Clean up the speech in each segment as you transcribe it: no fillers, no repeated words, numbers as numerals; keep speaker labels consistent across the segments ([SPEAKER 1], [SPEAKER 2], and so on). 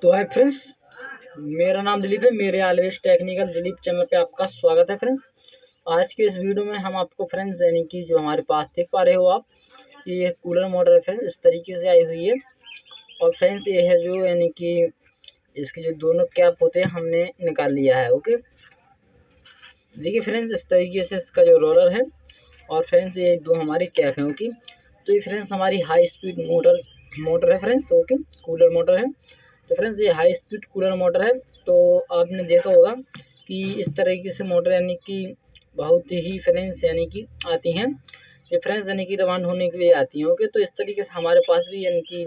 [SPEAKER 1] तो hi friends, मेरा नाम दिलीप है। मेरे ऑलवेज टेक्निकल दिलीप चैनल पे आपका स्वागत है फ्रेंड्स। आज के इस वीडियो में हम आपको फ्रेंड्स यानी कि जो हमारे पास देख पा रहे हो आप, ये कूलर मोटर है फ्रेंड्स, इस तरीके से आई हुई है। और फ्रेंड्स ये है जो यानी कि इसके जो दोनों कैप होते हैं हमने निकाल लिया है। ओके, देखिए फ्रेंड्स, इस तरीके से इसका जो रोलर है और फ्रेंड्स ये दो हमारी कैप है। ओके, तो ये फ्रेंड्स हमारी हाई स्पीड मोटर है फ्रेंड्स। ओके, कूलर मोटर है। तो फ्रेंड्स ये हाई स्पीड कूलर मोटर है। तो आपने देखा होगा कि इस तरीके से मोटर यानी कि बहुत ही फ्रेंड्स यानी कि आती हैं, ये फ्रेंड्स यानी कि रवान होने के लिए आती हैं। ओके, तो इस तरीके से हमारे पास भी यानी कि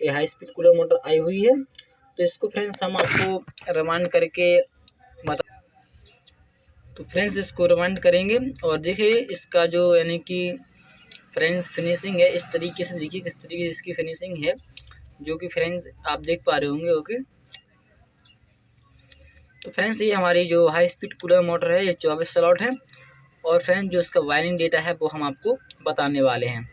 [SPEAKER 1] ये हाई स्पीड कूलर मोटर आई हुई है। तो इसको फ्रेंड्स हम आपको रवान करके बता, तो फ्रेंड्स इसको रिवाइंड करेंगे और देखिए इसका जो यानी कि फ्रेंड्स फिनिशिंग है इस तरीके से। देखिए किस तरीके से इसकी फिनिशिंग है, जो कि फ्रेंड्स आप देख पा रहे होंगे। ओके, तो फ्रेंड्स ये हमारी जो हाई स्पीड कूलर मोटर है ये 24 स्लॉट है। और फ्रेंड्स जो इसका वायरिंग डेटा है वो हम आपको बताने वाले हैं।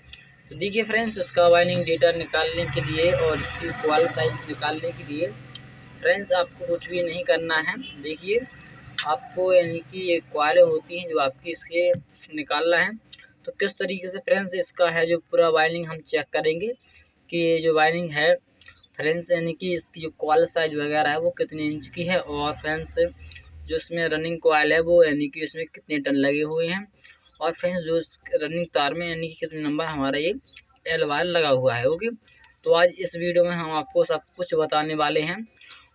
[SPEAKER 1] तो देखिए फ्रेंड्स, इसका वायरिंग डेटा निकालने के लिए और इसकी कॉइल साइज निकालने के लिए फ्रेंड्स आपको कुछ भी नहीं करना है। देखिए आपको यानी कि ये कॉइलें होती हैं जो आपकी इसके निकालना है। तो किस तरीके से फ्रेंड्स इसका है जो पूरा वायरिंग हम चेक करेंगे कि ये जो वायरिंग है फ्रेंड्स यानी कि इसकी जो कॉइल साइज वगैरह है वो कितने इंच की है, और फ्रेंड्स जो इसमें रनिंग कॉइल है वो यानी कि इसमें कितने टन लगे हुए हैं, और फ्रेंड्स जो रनिंग तार में यानी कि कितने नंबर हमारा ये एल वायर लगा हुआ है। ओके, तो आज इस वीडियो में हम आपको सब कुछ बताने वाले हैं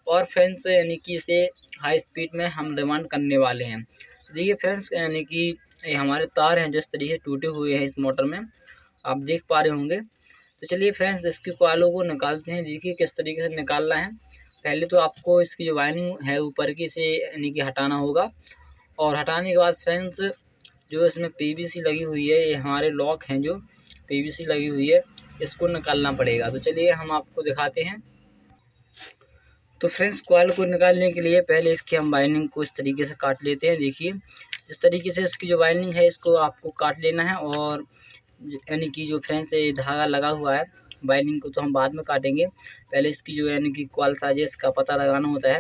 [SPEAKER 1] और फ्रेंड्स यानी कि इसे हाई स्पीड में हम डिमांड करने वाले हैं। देखिए फ्रेंड्स यानी कि ये हमारे तार हैं जिस तरीके से टूटे हुए हैं इस मोटर में, आप देख पा रहे होंगे। तो चलिए फ्रेंड्स इसकी कॉइलों को निकालते हैं। देखिए किस तरीके से निकालना है। पहले तो आपको इसकी जो वायरिंग है ऊपर की से यानी कि हटाना होगा, और हटाने के बाद फ्रेंड्स जो इसमें पीवीसी लगी हुई है, ये हमारे लॉक हैं जो पीवीसी लगी हुई है, इसको निकालना पड़ेगा। तो चलिए हम आपको दिखाते हैं। तो फ्रेंड्स कॉइल को निकालने के लिए पहले इसकी हम वाइंडिंग को इस तरीके से काट लेते हैं। देखिए इस तरीके से इसकी जो वाइंडिंग है इसको आपको काट लेना है, और यानी कि जो फ्रेंड्स ये धागा लगा हुआ है, वाइंडिंग को तो हम बाद में काटेंगे, पहले इसकी जो यानी कि कॉइल साइज है इसका पता लगाना होता है।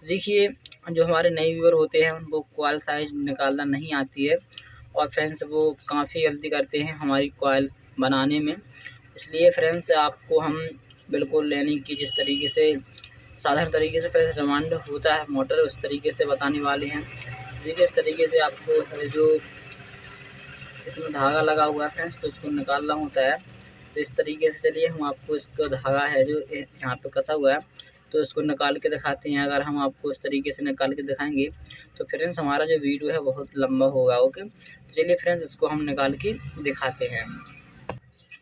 [SPEAKER 1] देखिए जो हमारे नए व्यूअर होते हैं उनको कॉइल साइज निकालना नहीं आती है, और फ्रेंड्स वो काफ़ी गलती करते हैं हमारी कॉइल बनाने में। इसलिए फ्रेंड्स आपको हम बिल्कुल यानी कि जिस तरीके से साधारण तरीके से फ्रेंड्स डिमांड होता है मोटर उस तरीके से बताने वाले हैं। देखिए इस तरीके से आपको जो इसमें धागा लगा हुआ है फ्रेंड्स तो इसको निकालना होता है। तो इस तरीके से चलिए हम आपको इसका धागा है जो यहाँ पे कसा हुआ है तो इसको निकाल के दिखाते हैं। अगर हम आपको इस तरीके से निकाल के दिखाएंगे तो फ्रेंड्स हमारा जो वीडियो है बहुत लंबा होगा। ओके, तो चलिए फ्रेंड्स इसको हम निकाल के दिखाते हैं।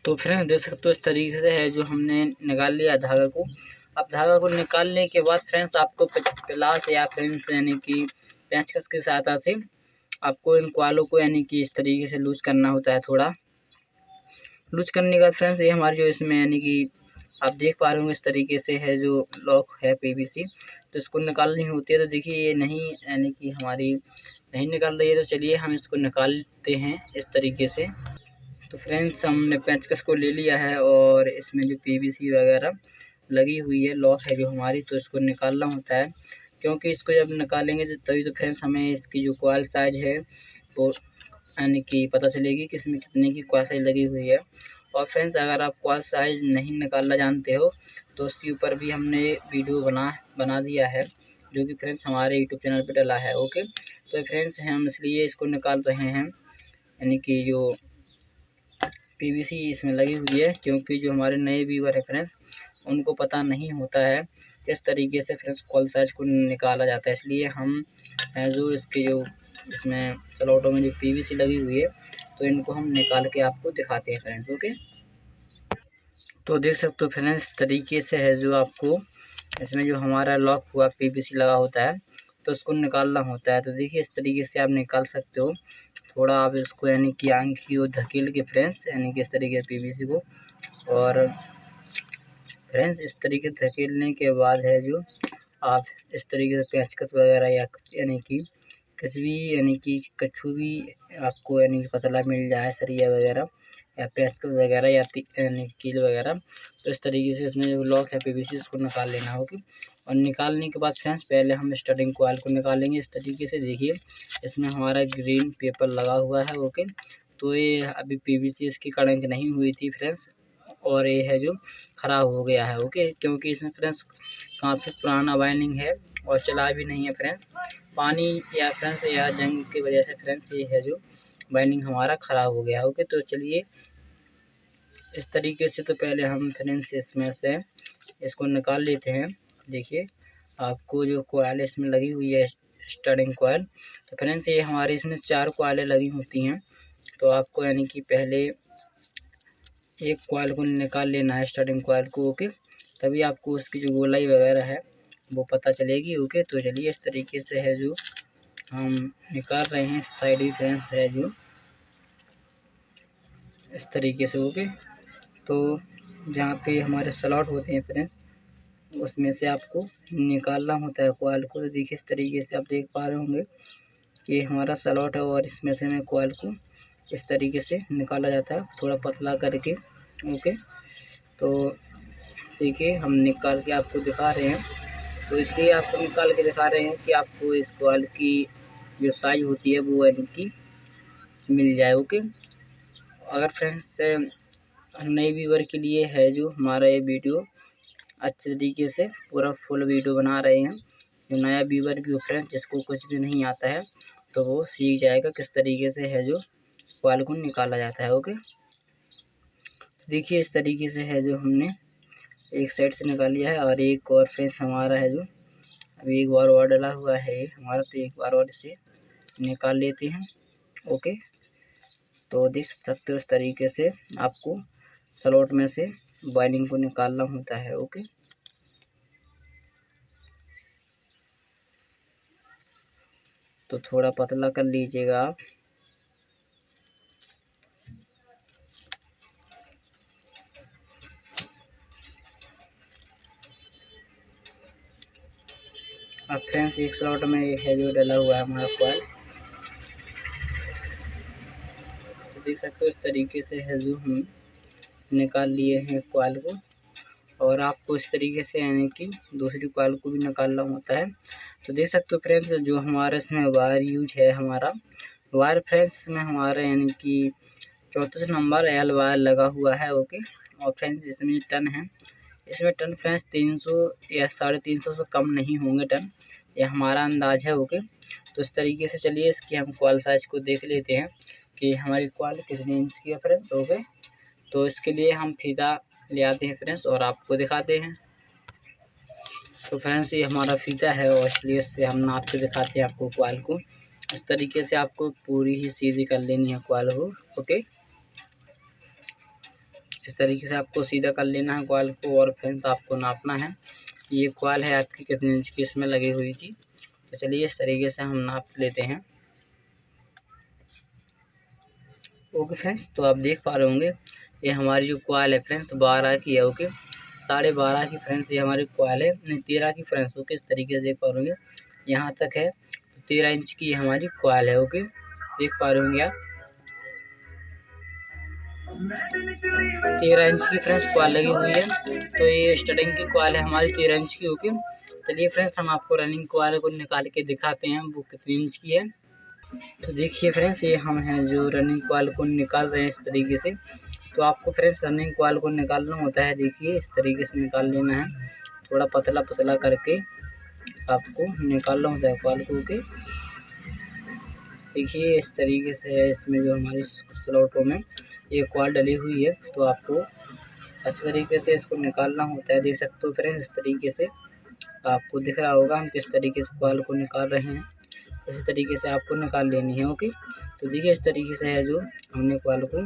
[SPEAKER 1] तो फ्रेंड्स देख सकते हो इस तरीके से है जो हमने निकाल लिया धागा को। अब धागा को निकालने के बाद फ्रेंड्स आपको प्लास या फ्रेंड्स यानी कि पेंचकस की सहायता से आपको इन कॉइलों को यानी कि इस तरीके से लूज करना होता है। थोड़ा लूज करने के बाद फ्रेंड्स ये हमारे जो इसमें यानी कि आप देख पा रहे होंगे इस तरीके से है जो लॉक है पीवीसी, तो इसको निकालनी होती है। तो देखिए ये नहीं यानी कि हमारी नहीं निकल रही है, तो चलिए हम इसको निकालते हैं इस तरीके से। तो फ्रेंड्स हमने पेंचकस को ले लिया है और इसमें जो पीवीसी वगैरह लगी हुई है लॉक है जो हमारी, तो इसको निकालना होता है, क्योंकि इसको जब निकालेंगे तो तभी तो फ्रेंड्स हमें इसकी जो कॉइल साइज है वो यानी कि पता चलेगी कि इसमें कितने की कॉइल साइज लगी हुई है। और फ्रेंड्स अगर आप कॉइल साइज नहीं निकालना जानते हो तो उसके ऊपर भी हमने वीडियो बना दिया है जो कि फ्रेंड्स हमारे यूट्यूब चैनल पर डला है। ओके, तो फ्रेंड्स हम इसलिए इसको निकाल रहे हैं यानी कि जो पीवीसी इसमें लगी हुई है, क्योंकि जो हमारे नए व्यूअर है फ्रेंड्स उनको पता नहीं होता है किस तरीके से फ्रेंड्स कॉइल साइज को निकाला जाता है। इसलिए हम जो इसके जो इसमें स्लॉटों में जो पीवीसी लगी हुई है तो इनको हम निकाल के आपको दिखाते हैं फ्रेंड्स। ओके, तो देख सकते हो फ्रेंड्स तरीके से है जो आपको इसमें जो हमारा लॉक हुआ पीवीसी लगा होता है तो उसको निकालना होता है। तो देखिए इस तरीके से आप निकाल सकते हो। थोड़ा आप इसको यानी कि आंख की ओर धकेल के फ्रेंड्स यानी कि इस तरीके से पीवीसी को, और फ्रेंड्स इस तरीके से धकेलने के बाद है जो आप इस तरीके से पेचकस वगैरह या यानी कि किसी भी यानी कि कछु भी आपको यानी कि पतला मिल जाए सरिया वगैरह या पेचकस वगैरह या कील वगैरह। तो इस तरीके से इसमें जो लॉक है पीवीसी उसको निकाल लेना होगा। और निकालने के बाद फ्रेंड्स पहले हम स्टार्टिंग कॉइल को निकालेंगे। इस तरीके से देखिए इसमें हमारा ग्रीन पेपर लगा हुआ है। ओके, तो ये अभी पीवीसी इसकी कड़ंक नहीं हुई थी फ्रेंड्स, और ये है जो ख़राब हो गया है। ओके, क्योंकि इसमें फ्रेंड्स काफ़ी पुराना वाइंडिंग है और चला भी नहीं है फ्रेंड्स, पानी या फ्रेंड्स या जंग की वजह से फ्रेंड्स ये है जो वाइंडिंग हमारा ख़राब हो गया। ओके, तो चलिए इस तरीके से तो पहले हम फ्रेंड्स इसमें से इसको निकाल लेते हैं। देखिए आपको जो कॉइल इसमें लगी हुई है स्टार्टिंग कॉइल, तो फ्रेंड्स ये हमारी इसमें 4 कॉइलें लगी होती हैं। तो आपको यानी कि पहले एक कॉइल को निकाल लेना है स्टार्टिंग कॉइल को। ओके, तभी आपको उसकी जो गोलाई वगैरह है वो पता चलेगी। ओके, तो चलिए इस तरीके से है जो हम निकाल रहे हैं साइड ही फ्रेंड्स है जो इस तरीके से। ओके, तो जहाँ पे हमारे स्लॉट होते हैं फ्रेंड्स उसमें से आपको निकालना होता है कॉइल को। तो देखिए इस तरीके से आप देख पा रहे होंगे कि हमारा स्लॉट है और इसमें से मैं कॉइल को इस तरीके से निकाला जाता है थोड़ा पतला करके। ओके, तो देखिए हम निकाल के आपको दिखा रहे हैं। तो इसलिए आपको निकाल के दिखा रहे हैं कि आपको इस कॉइल की जो साइज होती है वो यानी कि मिल जाए। ओके, अगर फ्रेंड्स नए व्यूअर के लिए है जो हमारा ये वीडियो अच्छे तरीके से पूरा फुल वीडियो बना रहे हैं। जो नया व्यूअर भी हो फ्रेंड्स जिसको कुछ भी नहीं आता है तो वो सीख जाएगा किस तरीके से है जो कॉइल को निकाला जाता है। ओके, देखिए इस तरीके से है जो हमने एक साइड से निकाल लिया है और एक और फ्रेंड्स हमारा है जो अभी एक बार और डला हुआ है हमारा, तो एक बार और इसे निकाल लेते हैं। ओके, तो देख सकते हो इस तरीके से आपको स्लॉट में से वाइंडिंग को निकालना होता है। ओके, तो थोड़ा पतला कर लीजिएगा आप। अब फ्रेंड्स एक स्लॉट में है जो डला हुआ है हमारा कॉइल, तो देख सकते हो इस तरीके से है जो हम निकाल लिए हैं कॉइल को। और आपको इस तरीके से यानी कि दूसरी कॉइल को भी निकालना होता है। तो देख सकते हो फ्रेंड्स जो हमारा इसमें वायर यूज है हमारा वायर फ्रेंड्स इसमें हमारा यानी कि 34 नंबर एल वायर लगा हुआ है। ओके, और फ्रेंड्स इसमें टन है, इसमें टन फ्रेंड्स 300 या 350 से कम नहीं होंगे टन, यह हमारा अंदाज है। ओके, तो इस तरीके से चलिए इसकी हम कॉइल साइज को देख लेते हैं कि हमारी कॉइल कितने इंच की है फ्रेंड्स। ओके, तो इसके लिए हम फीता ले आते हैं फ्रेंड्स और आपको दिखाते हैं। तो फ्रेंड्स ये हमारा फीता है और इसलिए इससे हम नाप के दिखाते हैं आपको कॉइल को। इस तरीके से आपको पूरी ही सीधी कर लेनी है कॉइल को। ओके, इस तरीके से आपको सीधा कर लेना है कॉइल को और फ्रेंड्स आपको नापना है ये कॉइल है आपकी कितने इंच की इसमें लगी हुई थी। तो चलिए इस तरीके से हम नाप लेते हैं। ओके फ्रेंड्स, तो आप देख पा रहे होंगे ये हमारी जो कॉइल है फ्रेंड्स 12 की है। ओके, 12.5 की फ्रेंड्स ये हमारी कॉइल है, नहीं 13 की फ्रेंड्स। ओके, इस तरीके से देख पा रहे होंगे यहाँ तक है, 13 इंच की हमारी कॉइल है। ओके, देख पा रहे होंगे आप 13 इंच की फ्रेंड्स कॉइल लगी हुई है। तो ये स्टार्टिंग की कॉइल है हमारी 13 इंच की। ओके, चलिए फ्रेंड्स हम आपको रनिंग कॉइल को निकाल के दिखाते हैं वो कितनी इंच की है। तो देखिए फ्रेंड्स ये हम हैं जो रनिंग कॉइल को निकाल रहे हैं इस तरीके से। तो आपको फ्रेंड्स रनिंग कॉइल को निकालना होता है, देखिए इस तरीके से निकाल लेना है, थोड़ा पतला पतला करके आपको निकालना होता है कॉइल को। ओके, देखिए इस तरीके से है इसमें जो हमारी स्लॉटों में ये कॉइल डली हुई है, तो आपको अच्छे तरीके से इसको निकालना होता है। देख सकते हो फ्रेंड्स इस तरीके से आपको दिख रहा होगा हम किस तरीके से कॉइल को निकाल रहे हैं, इसी तरीके से आपको निकाल लेनी है। ओके, तो देखिए इस तरीके से है जो हमने कॉइल को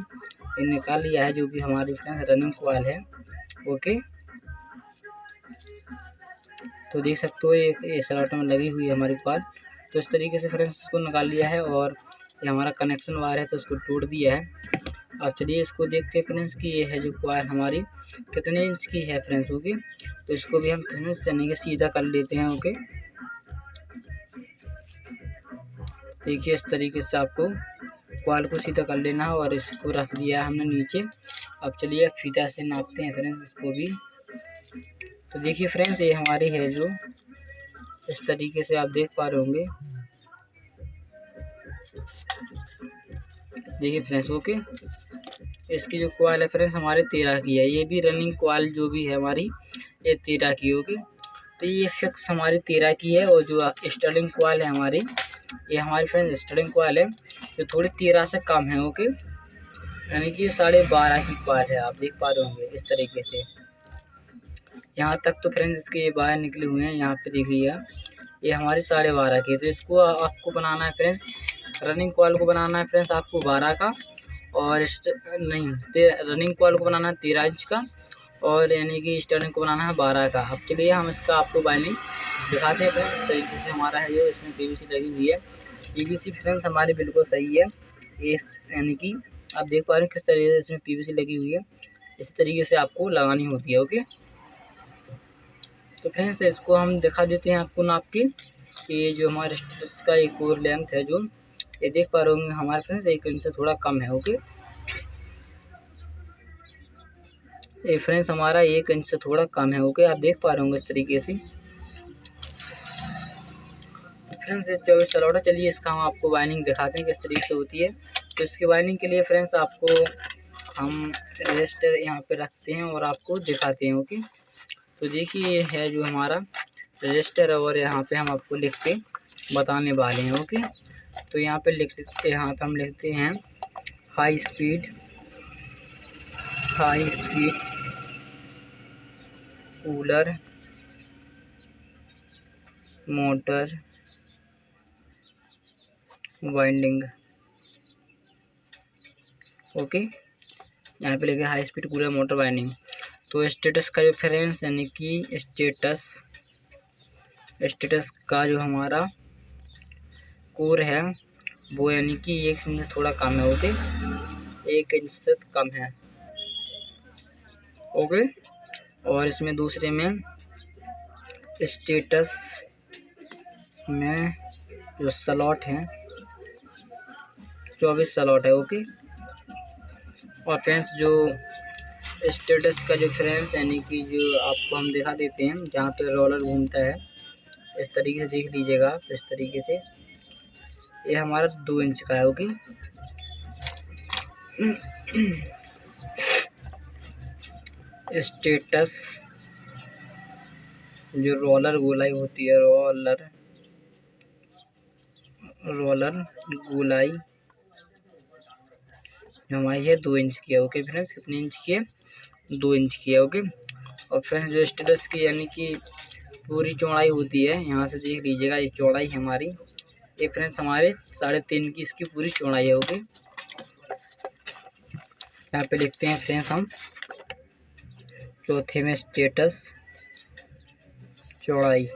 [SPEAKER 1] निकाल लिया है जो कि हमारी फ्रेंड्स रनिंग कॉइल है। ओके, तो देख सकते हो ये स्लॉट में लगी हुई है हमारी कॉइल। तो इस तरीके से फ्रेंड्स इसको निकाल लिया है और ये हमारा कनेक्शन वायर है तो उसको टूट दिया है। अब चलिए इसको देखते हैं फ्रेंड्स कि ये है जो कॉइल हमारी कितने इंच की है फ्रेंड्स। ओके, तो इसको भी हम फ्रेंड्स यानी कि सीधा कर लेते हैं। ओके, देखिए इस तरीके से आपको क्वाल को सीधा कर लेना है और इसको रख दिया है हमने नीचे। अब चलिए फीता से नापते हैं फ्रेंड्स इसको भी। तो देखिए फ्रेंड्स, ये हमारी है जो इस तरीके से आप देख पा रहे होंगे। देखिए फ्रेंड्स, ओके, इसकी जो क्वाल है फ्रेंड्स हमारे 13 की है। ये भी रनिंग क्वाल जो भी है हमारी ये 13 की होगी। तो ये फिक्स हमारी 13 की है। और जो स्टर्लिंग क्वाल है हमारी, ये हमारी फ्रेंड्स स्टर्लिंग क्वाल है जो थोड़ी 13 से कम है, ओके, यानी कि 12.5 की क्वाल है। आप देख पा रहे होंगे इस तरीके से। यहाँ तक तो फ्रेंड्स इसके ये बाहर निकले हुए हैं, यहाँ पे देखिए ये हमारी 12.5 की। तो इसको आपको बनाना है फ्रेंड्स, रनिंग कॉल को बनाना है फ्रेंड्स आपको 12 का, और रनिंग कॉल को बनाना है 13 इंच का, और यानी कि स्टर्लिंग को बनाना है 12 का। अब चलिए हम इसका आपको बाइंडिंग दिखाते हैं फ्रेंड्स। इस तरीके से हमारा है जो इसमें PVC लगी हुई है। PVC फ्रेंड्स हमारी बिल्कुल सही है, ये यानी कि आप देख पा रहे हैं किस तरीके से इसमें PVC लगी हुई है। इस तरीके से आपको लगानी होती है, ओके। तो फ्रेंड्स इसको हम दिखा देते हैं आपको नाप के कि ये जो हमारे स्टेटस का एक और लेंथ है जो ये देख पा रहे होंगे हमारे फ्रेंड्स 1 इंच से थोड़ा कम है, ओके। ये फ्रेंड्स हमारा 1 इंच से थोड़ा कम है, ओके, आप देख पा रहे होंगे इस तरीके से। फ्रेंड्स ये 24 सलौट है। चलिए इसका हम आपको बाइंडिंग दिखाते हैं किस तरीके से होती है। तो इसकी बाइंडिंग के लिए फ्रेंड्स आपको हम रजिस्टर यहाँ पे रखते हैं और आपको दिखाते हैं, ओके। तो देखिए ये है जो हमारा रजिस्टर है और यहाँ पे हम आपको लिख के बताने वाले हैं, ओके। तो यहाँ पे हम लिखते हैं high speed cooler motor winding, okay. यहाँ पे लिखे high speed cooler motor winding. तो स्टेटस का जो फ्रेंड्स यानी कि स्टेटस का जो हमारा कोर है वो यानी कि 1 इंच से थोड़ा कम है, ओके, 1 इंच से कम है, ओके। और इसमें दूसरे में स्टेटस में जो स्लॉट है 24 स्लॉट है, ओके। और फ्रेंड्स जो स्टेटस का जो फ्रेंड्स यानी कि जो आपको हम दिखा देते हैं जहाँ पे रोलर घूमता है, इस तरीके से देख लीजिएगा आप। इस तरीके से ये हमारा 2 इंच का है, ओके। स्टेटस जो रोलर गोलाई होती है, रोलर गोलाई हमारी है 2 इंच की है, ओके फ्रेंड्स। कितने इंच की है? 2 इंच की है, ओके। और फ्रेंड्स जो स्टेटस की यानी कि पूरी चौड़ाई होती है, यहाँ से देख लीजिएगा ये चौड़ाई हमारी, ये फ्रेंड्स हमारे 3.5 की इसकी पूरी चौड़ाई है, ओके। यहाँ पे लिखते हैं फ्रेंड्स हम चौथे में स्टेटस चौड़ाई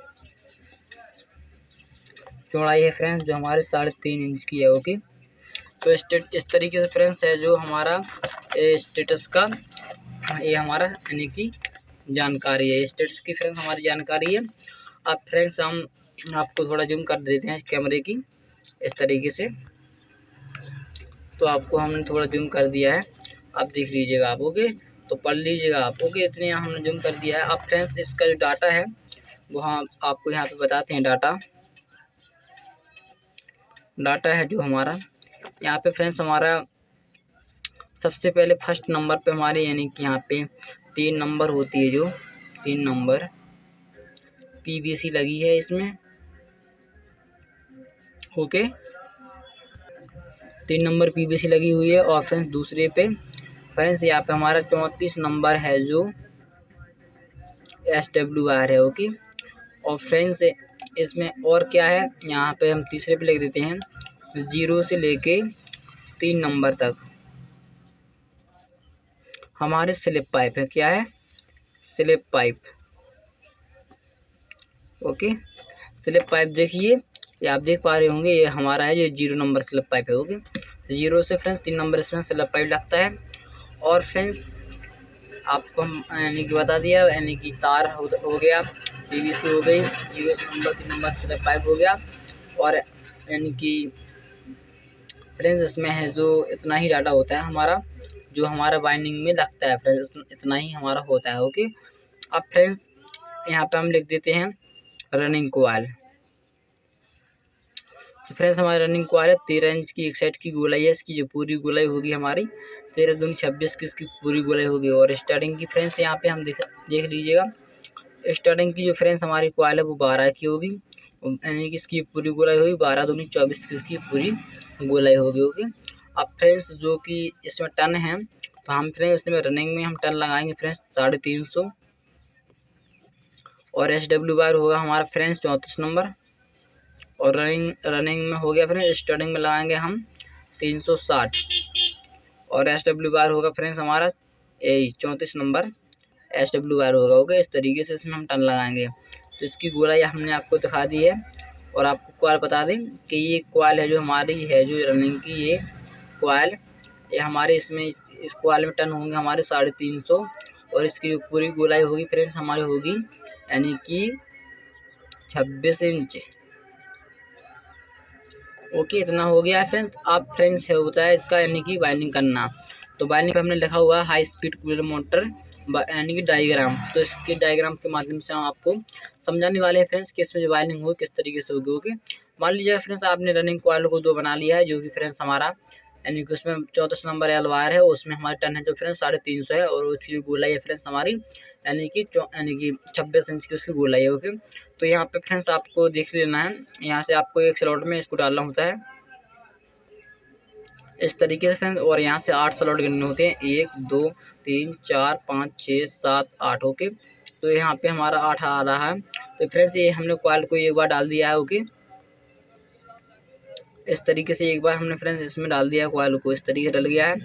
[SPEAKER 1] है फ्रेंड्स जो हमारे 3.5 इंच की है, ओके। तो इस तरीके से फ्रेंड्स है जो हमारा स्टेटस का ये हमारा यानी कि जानकारी है, स्टेटस की फ्रेंड्स हमारी जानकारी है। अब फ्रेंड्स हम आपको थोड़ा जूम कर देते हैं कैमरे की इस तरीके से। तो आपको हमने थोड़ा जूम कर दिया है, आप देख लीजिएगा आप, ओके। तो पढ़ लीजिएगा आप, ओके। इतने हमने जूम कर दिया है। अब फ्रेंड्स इसका जो डाटा है वो हम आपको यहाँ पे बताते हैं। डाटा है जो हमारा यहाँ पे फ्रेंड्स हमारा सबसे पहले फर्स्ट नंबर पे हमारे यानी कि यहाँ पे 3 नंबर होती है, जो 3 नंबर PVC लगी है इसमें, ओके। 3 नंबर PVC लगी हुई है। और फ्रेंड्स दूसरे पे फ्रेंड्स यहाँ पे हमारा 34 नंबर है जो SWR है, ओके। और फ्रेंड्स इसमें और क्या है, यहाँ पे हम तीसरे पे लिख देते हैं 0 से लेके 3 नंबर तक हमारे स्लिप पाइप है। क्या है? Slip pipe, okay. Slip pipe देखिए ये आप देख पा रहे होंगे, ये हमारा है जो 0 नंबर स्लिप पाइप है, ओके। 0 से फ्रेंड्स 3 नंबर इसमें स्लिप पाइप लगता है। और फ्रेंड्स आपको हम यानी कि बता दिया, यानी कि तार हो गया, PVC हो गई, 0 नंबर 3 नंबर स्लिप पाइप हो गया, और यानी कि फ्रेंड्स इसमें है जो इतना ही डाटा होता है हमारा, जो हमारा बाइंडिंग में लगता है फ्रेंड्स, इतना ही हमारा होता है। ओके, अब फ्रेंड्स यहाँ पे हम लिख देते हैं रनिंग कॉइल। तो फ्रेंड्स हमारी रनिंग कॉइल है 13 इंच की, एक साइड की गोलाई है इसकी, जो पूरी गोलाई होगी हमारी 13 दूनी 26 की इसकी पूरी गोलाई होगी। और स्टार्टिंग की फ्रेंड्स यहाँ पे हम देख लीजिएगा, स्टार्टिंग की जो फ्रेंड्स हमारी कॉइल है वो 12 की होगी, यानी कि इसकी पूरी गोलाई होगी 12 दूनी 24 की इसकी पूरी गोलाई होगी। ओके, अब फ्रेंड्स जो कि इसमें टन है, तो हम फ्रेंड्स इसमें रनिंग में हम टन लगाएंगे फ्रेंड्स 350, और SW बार होगा हमारा फ्रेंड्स 34 नंबर, और रनिंग में हो गया फ्रेंड्स, स्टार्टिंग में लगाएंगे हम 360, और SW बार होगा फ्रेंड्स हमारा 34 नंबर SW बार होगा। ओके, इस तरीके से इसमें हम टन लगाएंगे। तो इसकी गोलाई हमने आपको दिखा दी है, और आपको कॉइल बता दें कि ये कॉइल है जो हमारी है जो रनिंग की, ये कॉइल ये हमारे इसमें इस कॉइल में टन होंगे हमारे 350, और इसकी जो पूरी गोलाई होगी फ्रेंड्स हमारी होगी यानी कि 26 इंच। ओके, इतना हो गया फ्रेंड्स। अब फ्रेंड्स है होता है इसका यानी कि वाइंडिंग करना। तो वाइंडिंग पे हमने लिखा हुआ हाई स्पीड कूलर मोटर यानी कि डायग्राम। तो इसके डायग्राम के माध्यम से हम आपको समझाने वाले हैं फ्रेंड्स कि इसमें जो वाइंडिंग हो किस तरीके से होगी। ओके, मान लीजिए फ्रेंड्स आपने रनिंग कॉइल को 2 बना लिया है, जो कि फ्रेंड्स हमारा यानी कि उसमें 34 नंबर एल वायर है, उसमें हमारे टन है जो फ्रेंड्स 350 है, और उसकी गोलाई है फ्रेंड्स हमारी यानी कि 26 इंच की उसकी गोलाई है। ओके, तो यहाँ पे फ्रेंड्स आपको देख लेना है, यहाँ से आपको एक स्लॉट में इसको डालना होता है इस तरीके से फ्रेंड्स, और यहाँ से 8 स्लॉट गिनने होते हैं, 1 2 3 4 5 6 7 8। ओके, तो यहाँ पे हमारा 8 आ रहा है। तो फ्रेंड्स ये हमने कॉइल को एक बार डाल दिया है। ओके, इस तरीके से एक बार हमने फ्रेंड्स इसमें डाल दिया है कॉइल को, इस तरीके से डल गया है।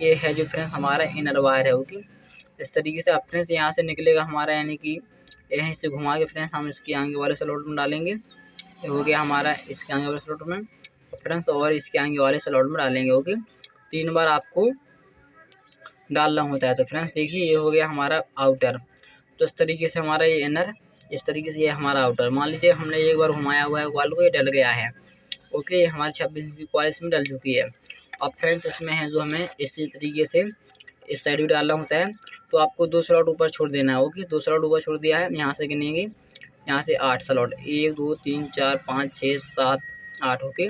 [SPEAKER 1] ये है जो फ्रेंड्स हमारा इनर वायर है। ओके, इस तरीके से अब फ्रेंड्स यहाँ से निकलेगा हमारा यानी कि यहीं से घुमा के फ्रेंड्स हम इसके आगे वाले स्लॉट में डालेंगे। ये हो गया हमारा इसके आगे वाले स्लॉट में फ्रेंड्स, और इसके आगे वाले स्लॉट में डालेंगे। ओके, 3 बार आपको डालना होता है। तो फ्रेंड्स देखिए ये हो गया हमारा आउटर। तो इस तरीके से हमारा ये इनर, इस तरीके से ये हमारा आउटर। मान लीजिए हमने एक बार घुमाया हुआ है कॉइल को, ये डल गया है। ओके, हमारी 26 इंच की कॉइल इसमें डल चुकी है। अब फ्रेंड्स इसमें है जो हमें इसी तरीके से इस साइड भी डालना होता है। तो आपको 2 स्लॉट ऊपर छोड़ देना है। ओके, 2 स्लॉट ऊपर छोड़ दिया है, यहाँ से गिनेंगे, यहाँ से 8 स्लॉट, 1 2 3 4 5 6 7 8। ओके,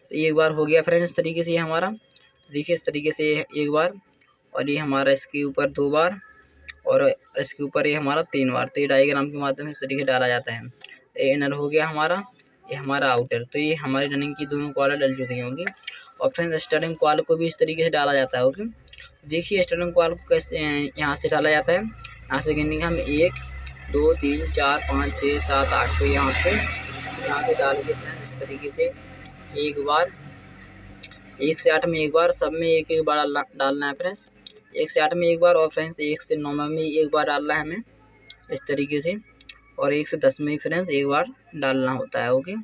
[SPEAKER 1] तो एक बार हो गया फ्रेंड्स इस तरीके से ये हमारा, देखिए इस तरीके से एक बार, और ये हमारा इसके ऊपर 2 बार, और इसके ऊपर ये हमारा 3 बार। तो ये डायग्राम के माध्यम से इस तरीके से डाला जाता है। ये इनर हो गया हमारा, ये हमारा आउटर। तो ये हमारी रनिंग की दोनों कॉइल डल चुकी होंगी। और फ्रेंड्स स्टार्टिंग कॉइल को भी इस तरीके से डाला जाता है। ओके, देखिए स्टार्टिंग कॉइल को कैसे यहाँ से डाला जाता है, यहाँ से गिनेंगे हम 1 2 3 4 5 6 7 8। तो यहाँ से डाल के फ्रेंड्स इस तरीके से एक बार, 1 से 8 में एक बार, सब में एक एक बार डालना है फ्रेंड्स। 1 से 8 में एक बार, और फ्रेंड्स 1 से 9 में एक बार डालना है हमें इस तरीके से, और 1 से 10 में फ्रेंड्स एक बार डालना होता है। ओके,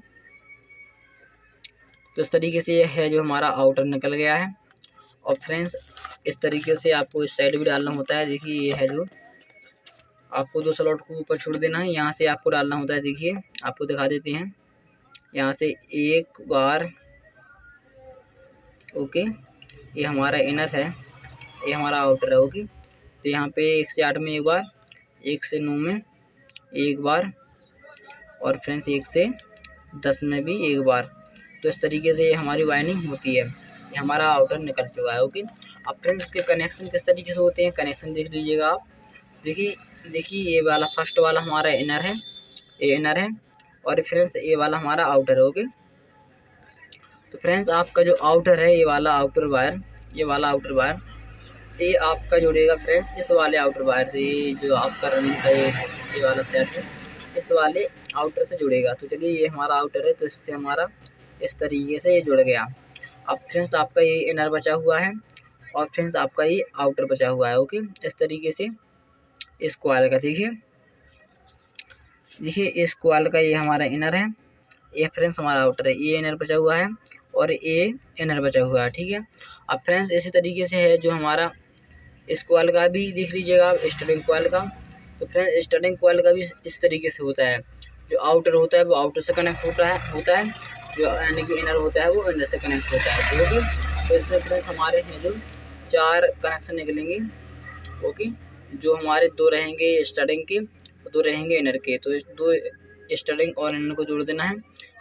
[SPEAKER 1] तो इस तरीके से ये है जो हमारा आउटर निकल गया है। और फ्रेंड्स इस तरीके से आपको इस साइड भी डालना होता है। देखिए ये है जो आपको 2 स्लॉट को ऊपर छोड़ देना है, यहाँ से आपको डालना होता है। देखिए आपको दिखा देते हैं, यहाँ से एक बार। ओके, ये हमारा इनर है, ये हमारा आउटर है। ओके, तो यहाँ पे 1 से 8 में एक बार, 1 से 9 में एक बार, और फ्रेंड्स 1 से 10 में भी एक बार। तो इस तरीके से ये हमारी वाइंडिंग होती है। ये हमारा आउटर निकल चुका है। ओके, अब फ्रेंड्स इसके कनेक्शन किस तरीके से होते हैं, कनेक्शन देख लीजिएगा आप। देखिए ये वाला फर्स्ट वाला हमारा इनर है, ये इनर है, और फ्रेंड्स ये वाला हमारा आउटर है। ओके, तो फ्रेंड्स आपका जो आउटर है, ये वाला आउटर वायर, ये वाला आउटर वायर ये आपका जुड़ेगा फ्रेंड्स इस वाले आउटर वायर से। ये जो आपका रनिंग का ये वाला सेट है, इस वाले आउटर से जुड़ेगा। तो चलिए ये हमारा आउटर है, तो इससे हमारा इस तरीके से ये जुड़ गया। अब फ्रेंड्स आपका ये इनर बचा हुआ है, और फ्रेंड्स आपका ये आउटर बचा हुआ है। ओके, इस तरीके से इस कॉइल का देखिए इस कॉइल का ये हमारा इनर है, ये फ्रेंड्स हमारा आउटर है, ये इनर बचा हुआ है, और ये इनर बचा हुआ है। ठीक है, अब फ्रेंड्स इसी तरीके से है जो हमारा इस कॉइल का भी देख लीजिएगा आप, स्टार्टिंग कॉइल का। तो फ्रेंड्स स्टार्टिंग कॉइल का भी इस तरीके से होता है। जो आउटर होता है वो आउटर से कनेक्ट होता है, जो यानी कि इनर होता है वो इनर से कनेक्ट होता है। ओके, तो इसमें फ्रेंड्स हमारे हैं जो 4 कनेक्शन निकलेंगे। ओके, जो हमारे 2 रहेंगे स्टार्टिंग के, 2 रहेंगे इनर के। तो 2 स्टार्टिंग और इनर को जोड़ देना है।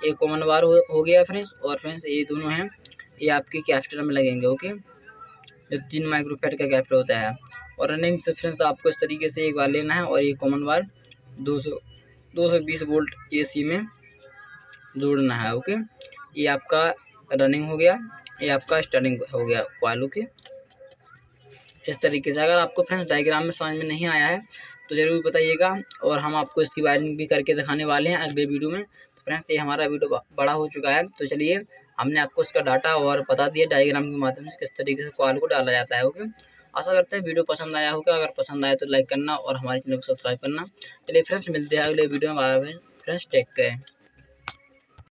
[SPEAKER 1] एक कॉमन वार हो गया फ्रेंड्स। और फ्रेंड्स ये दोनों हैं, ये आपके कैपेसिटर में लगेंगे। ओके, जो 3 माइक्रोफेड का कैपेसिटर होता है। और रनिंग से फ्रेंड्स आपको इस तरीके से एक वार लेना है और ये कॉमन वार 220 वोल्ट AC में जोड़ना है। ओके, ये आपका रनिंग हो गया, ये आपका स्टार्टिंग हो गया कॉइल। ओके, इस तरीके से। अगर आपको फ्रेंड्स डायग्राम में समझ में नहीं आया है तो ज़रूर बताइएगा, और हम आपको इसकी वायरिंग भी करके दिखाने वाले हैं अगले वीडियो में। तो फ्रेंड्स ये हमारा वीडियो बड़ा हो चुका है, तो चलिए हमने आपको इसका डाटा और बता दिया डायग्राम के माध्यम से किस तरीके से कॉइल को डाला जाता है। ओके, आशा करते हैं वीडियो पसंद आया होगा। अगर पसंद आया तो लाइक करना और हमारे चैनल को सब्सक्राइब करना। चलिए फ्रेंड्स मिलते हैं अगले वीडियो में। Bye bye friends, take care.